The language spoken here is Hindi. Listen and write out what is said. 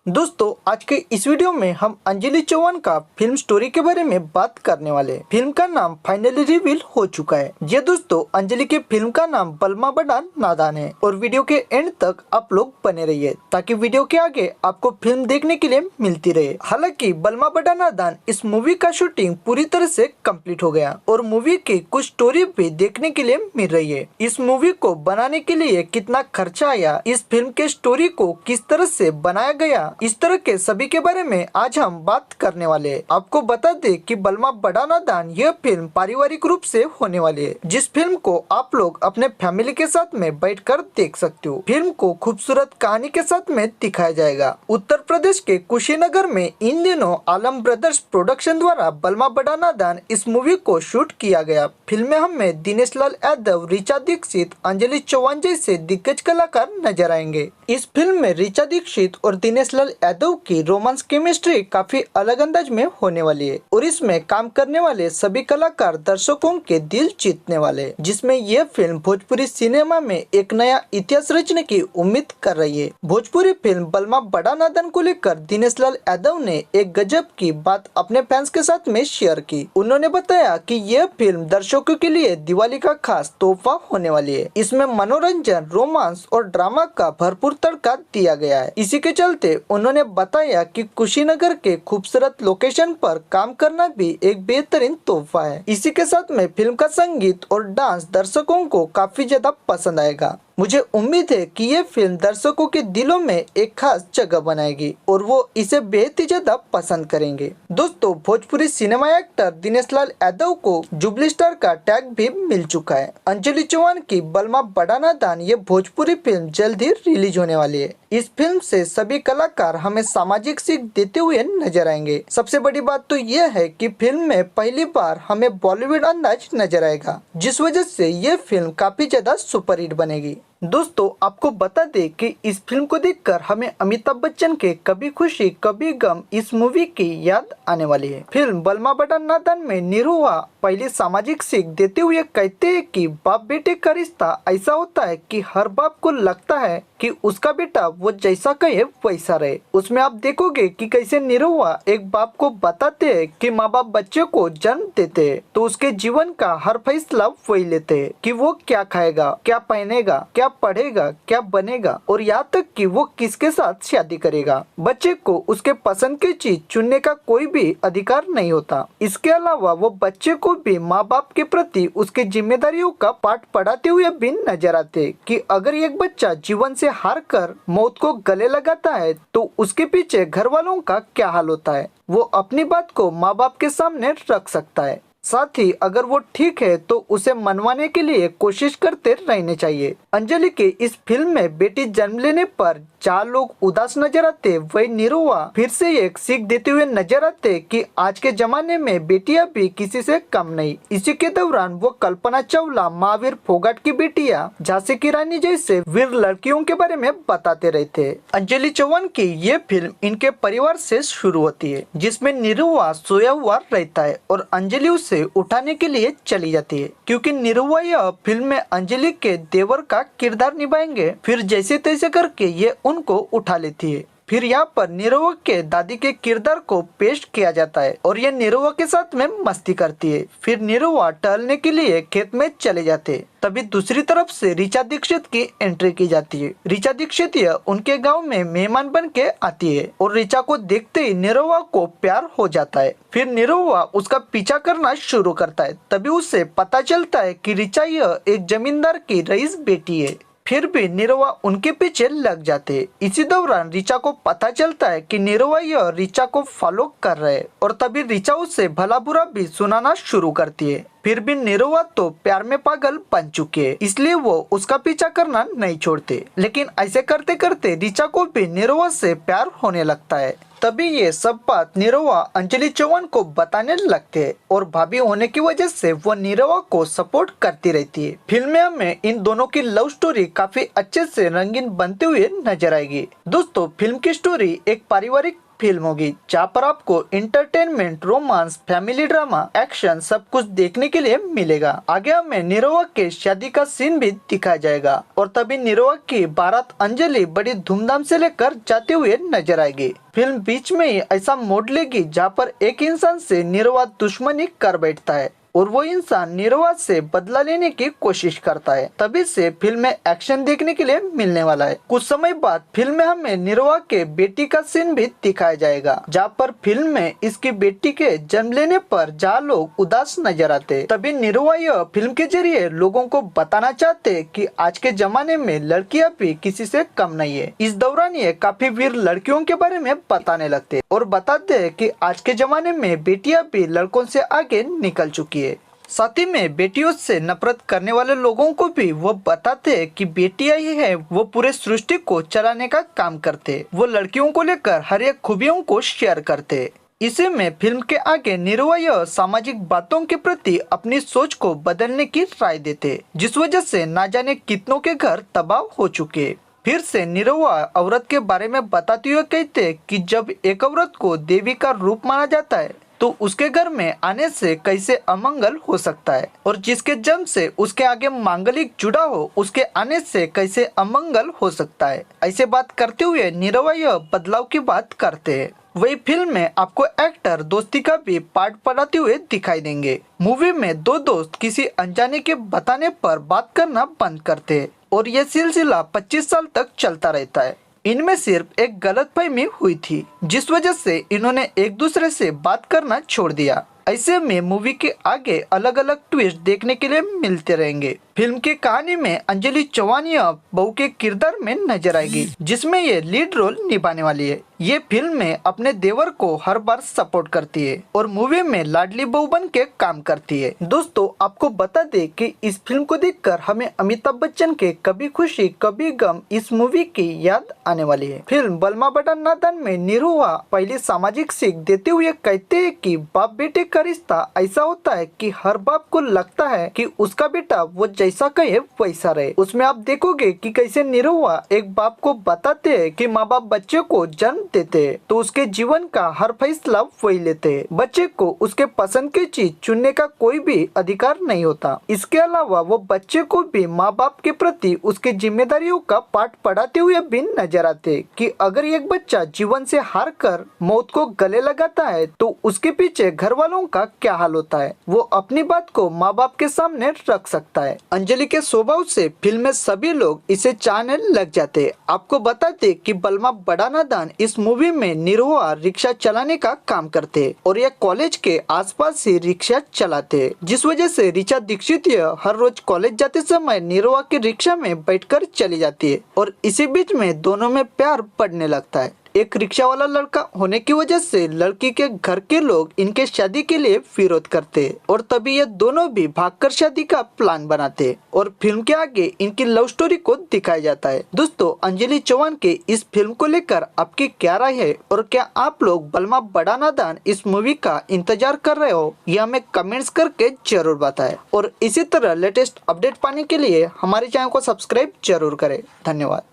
दोस्तों आज के इस वीडियो में हम अंजलि चौहान का फिल्म स्टोरी के बारे में बात करने वाले हैं। फिल्म का नाम फाइनली रिवील हो चुका है। ये दोस्तों अंजलि के फिल्म का नाम बलमा बड़ा नादान है और वीडियो के एंड तक आप लोग बने रहिए ताकि वीडियो के आगे आपको फिल्म देखने के लिए मिलती रहे। हालांकि बलमा बड़ा नादान इस मूवी का शूटिंग पूरी तरह से कंप्लीट हो गया और मूवी की कुछ स्टोरी भी देखने के लिए मिल रही है। इस मूवी को बनाने के लिए कितना खर्चा आया, इस फिल्म के स्टोरी को किस तरह से बनाया गया, इस तरह के सभी के बारे में आज हम बात करने वाले हैं। आपको बता दें कि बलमा बड़ा नादान यह फिल्म पारिवारिक रूप से होने वाली है, जिस फिल्म को आप लोग अपने फैमिली के साथ में बैठकर देख सकते हो। फिल्म को खूबसूरत कहानी के साथ में दिखाया जाएगा। उत्तर प्रदेश के कुशीनगर में इन दिनों आलम ब्रदर्स प्रोडक्शन द्वारा बलमा बड़ा नादान इस मूवी को शूट किया गया। फिल्म में हमें दिनेश लाल यादव, ऋचा दीक्षित, अंजलि चौहान जैसे दिग्गज कलाकार नजर आएंगे। इस फिल्म में ऋचा दीक्षित और दिनेश लाल यादव की रोमांस केमिस्ट्री काफी अलग अंदाज में होने वाली है और इसमें काम करने वाले सभी कलाकार दर्शकों के दिल जीतने वाले, जिसमें यह फिल्म भोजपुरी सिनेमा में एक नया इतिहास रचने की उम्मीद कर रही है। भोजपुरी फिल्म बलमा बड़ा नादान को लेकर दिनेश लाल यादव ने एक गजब की बात अपने फैंस के साथ में शेयर की। उन्होंने बताया कि यह फिल्म दर्शकों के लिए दिवाली का खास तोहफा होने वाली है। इसमें मनोरंजन, रोमांस और ड्रामा का भरपूर तड़का दिया गया है। इसी के चलते उन्होंने बताया कि कुशीनगर के खूबसूरत लोकेशन पर काम करना भी एक बेहतरीन तोहफा है। इसी के साथ में फिल्म का संगीत और डांस दर्शकों को काफी ज्यादा पसंद आएगा। मुझे उम्मीद है कि ये फिल्म दर्शकों के दिलों में एक खास जगह बनाएगी और वो इसे बेहद ही ज्यादा पसंद करेंगे। दोस्तों भोजपुरी सिनेमा एक्टर दिनेश लाल यादव को जुबली स्टार का टैग भी मिल चुका है। अंजलि चौहान की बलमा बड़ा नादान ये भोजपुरी फिल्म जल्द ही रिलीज होने वाली है। इस फिल्म से सभी कलाकार हमें सामाजिक सीख देते हुए नजर आएंगे। सबसे बड़ी बात तो यह है कि फिल्म में पहली बार हमें बॉलीवुड अंदाज नजर आएगा, जिस वजह से ये फिल्म काफी ज्यादा सुपरहिट बनेगी। दोस्तों आपको बता दें कि इस फिल्म को देखकर हमें अमिताभ बच्चन के कभी खुशी कभी गम इस मूवी की याद आने वाली है। फिल्म बलमा बड़ा नादान में निरुआ पहली सामाजिक सीख देते हुए कहते हैं कि बाप बेटे का रिश्ता ऐसा होता है कि हर बाप को लगता है कि उसका बेटा वो जैसा कहे वैसा रहे। उसमें आप देखोगे कि कैसे निरुआ एक बाप को बताते हैं कि माँ बाप बच्चे को जन्म देते हैं तो उसके जीवन का हर फैसला वही लेते हैं कि वो क्या खाएगा, क्या पहनेगा, क्या पढ़ेगा, क्या बनेगा और यहाँ तक कि वो किसके साथ शादी करेगा। बच्चे को उसके पसंद की चीज चुनने का कोई भी अधिकार नहीं होता। इसके अलावा वो बच्चे को भी माँ बाप के प्रति उसके जिम्मेदारियों का पाठ पढ़ाते हुए भी नजर आते कि अगर एक बच्चा जीवन से हार कर मौत को गले लगाता है तो उसके पीछे घर वालों का क्या हाल होता है। वो अपनी बात को माँ बाप के सामने रख सकता है, साथ ही अगर वो ठीक है तो उसे मनवाने के लिए कोशिश करते रहने चाहिए। अंजलि के इस फिल्म में बेटी जन्म लेने पर चार लोग उदास नजर आते, वही निरुआ फिर से एक सीख देते हुए नजर आते कि आज के जमाने में बेटियां भी किसी से कम नहीं। इसी के दौरान वो कल्पना चावला, महावीर फोगाट की बेटियां, झांसी की रानी जैसे वीर लड़कियों के बारे में बताते रहते। अंजलि चौहान की ये फिल्म इनके परिवार से शुरू होती है, जिसमें निरुआ सोया हुआ रहता है और अंजलि उसे उठाने के लिए चली जाती है, क्योंकि निरुआ यह फिल्म में अंजलि के देवर का किरदार निभाएंगे। फिर जैसे तैसे करके ये उनको उठा लेती है। फिर यहाँ पर निरुआ के दादी के किरदार को पेश किया जाता है और ये निरुआ के साथ में मस्ती करती है। फिर निरुआ टहलने के लिए खेत में चले जाते हैं। तभी दूसरी तरफ से ऋचा दीक्षित की एंट्री की जाती है। ऋचा दीक्षित उनके गांव में मेहमान बन के आती है और ऋचा को देखते ही निरुआ को प्यार हो जाता है। फिर निरुआ उसका पीछा करना शुरू करता है। तभी उसे पता चलता है कि ऋचा यह एक जमींदार की रईस बेटी है। फिर भी निरुआ उनके पीछे लग जाते हैं। इसी दौरान ऋचा को पता चलता है कि निरुआ यह ऋचा को फॉलो कर रहे हैं और तभी ऋचा उसे भला बुरा भी सुनाना शुरू करती है। फिर भी निरुआ तो प्यार में पागल बन चुके हैं, इसलिए वो उसका पीछा करना नहीं छोड़ते। लेकिन ऐसे करते करते ऋचा को भी निरुआ से प्यार होने लगता है। तभी ये सब बात निरुआ अंजलि चौहान को बताने लगते हैं और भाभी होने की वजह से वो निरुआ को सपोर्ट करती रहती है। फिल्म में हमें इन दोनों की लव स्टोरी काफी अच्छे से रंगीन बनते हुए नजर आएगी। दोस्तों फिल्म की स्टोरी एक पारिवारिक फिल्म होगी जहाँ पर आपको entertainment, romance, family drama, action सब कुछ देखने के लिए मिलेगा। आगे हमें निरहुआ के शादी का सीन भी दिखाया जाएगा और तभी निरहुआ की बारात अंजलि बड़ी धूमधाम से लेकर जाते हुए नजर आएगी। फिल्म बीच में ही ऐसा मोड़ लेगी जहाँ पर एक इंसान से निरहुआ दुश्मनी कर बैठता है और वो इंसान निरहुआ से बदला लेने की कोशिश करता है। तभी से फिल्म में एक्शन देखने के लिए मिलने वाला है। कुछ समय बाद फिल्म में हमें निरहुआ के बेटी का सीन भी दिखाया जाएगा जहाँ पर फिल्म में इसकी बेटी के जन्म लेने पर जहाँ लोग उदास नजर आते, तभी निरहुआ यह फिल्म के जरिए लोगों को बताना चाहते कि आज के जमाने में लड़कियां भी किसी से कम नहीं है। इस दौरान ये काफी वीर लड़कियों के बारे में बताने लगते और बताते हैं कि आज के जमाने में बेटियां भी लड़कों से आगे निकल चुकी है। साथ ही में बेटियों से नफरत करने वाले लोगों को भी वो बताते हैं कि बेटियां ही है वो पूरे सृष्टि को चलाने का काम करते। वो लड़कियों को लेकर हर एक खूबियों को शेयर करते। इसी में फिल्म के आगे निरहुआ यह सामाजिक बातों के प्रति अपनी सोच को बदलने की राय देते, जिस वजह से ना जाने कितनों के घर तबाह हो चुके। फिर से निरहुआ औरत के बारे में बताते हुए कहते कि जब एक औरत को देवी का रूप माना जाता है तो उसके घर में आने से कैसे अमंगल हो सकता है, और जिसके जन्म से उसके आगे मांगलिक जुड़ा हो उसके आने से कैसे अमंगल हो सकता है। ऐसे बात करते हुए निरहुआ यह बदलाव की बात करते हैं। वही फिल्म में आपको एक्टर दोस्ती का भी पार्ट पढ़ाते हुए दिखाई देंगे। मूवी में दो दोस्त किसी अनजाने के बताने पर बात करना बंद करते हैं और यह सिलसिला 25 साल तक चलता रहता है। इनमें सिर्फ एक गलतफहमी हुई थी जिस वजह से इन्होंने एक दूसरे से बात करना छोड़ दिया। ऐसे में मूवी के आगे अलग अलग ट्विस्ट देखने के लिए मिलते रहेंगे। फिल्म की कहानी में अंजलि चौहान बहू के किरदार में नजर आएगी जिसमें ये लीड रोल निभाने वाली है। ये फिल्म में अपने देवर को हर बार सपोर्ट करती है और मूवी में लाडली बहू बन के काम करती है। दोस्तों आपको बता दे कि इस फिल्म को देखकर हमें अमिताभ बच्चन के कभी खुशी कभी गम इस मूवी की याद आने वाली है। फिल्म बलमा बड़ा नादान में निरहुआ पहली सामाजिक सीख देते हुए कहते हैं कि बाप बेटे का रिश्ता ऐसा होता है कि हर बाप को लगता है कि उसका बेटा वो जैसा कहे वैसा रहे। उसमें आप देखोगे कि कैसे निरहुआ एक बाप को बताते हैं कि माँ बाप बच्चे को जन्म देते हैं तो उसके जीवन का हर फैसला वही लेते हैं। बच्चे को उसके पसंद की चीज चुनने का कोई भी अधिकार नहीं होता। इसके अलावा वो बच्चे को भी माँ बाप के प्रति उसके जिम्मेदारियों का पाठ पढ़ाते हुए भी नजर आते कि अगर एक बच्चा जीवन से हार कर मौत को गले लगाता है तो उसके पीछे घर वालों का क्या हाल होता है, वो अपनी बात को माँ बाप के सामने रख सकता है। अंजलि के स्वभाव से फिल्म में सभी लोग इसे चाहने लग जाते। आपको बताते कि बलमा बड़ा नादान इस मूवी में निरहुआ रिक्शा चलाने का काम करते और यह कॉलेज के आसपास ही रिक्शा चलाते, जिस वजह से ऋचा दीक्षित हर रोज कॉलेज जाते समय निरहुआ की रिक्शा में बैठकर चली जाती है और इसी बीच में दोनों में प्यार बढ़ने लगता है। एक रिक्शा वाला लड़का होने की वजह से लड़की के घर के लोग इनके शादी के लिए विरोध करते और तभी ये दोनों भी भागकर शादी का प्लान बनाते और फिल्म के आगे इनकी लव स्टोरी को दिखाया जाता है। दोस्तों अंजलि चौहान के इस फिल्म को लेकर आपकी क्या राय है और क्या आप लोग बलमा बड़ा नादान इस मूवी का इंतजार कर रहे हो, ये हमें कमेंट्स करके जरूर बताएं और इसी तरह लेटेस्ट अपडेट पाने के लिए हमारे चैनल को सब्सक्राइब जरूर करें। धन्यवाद।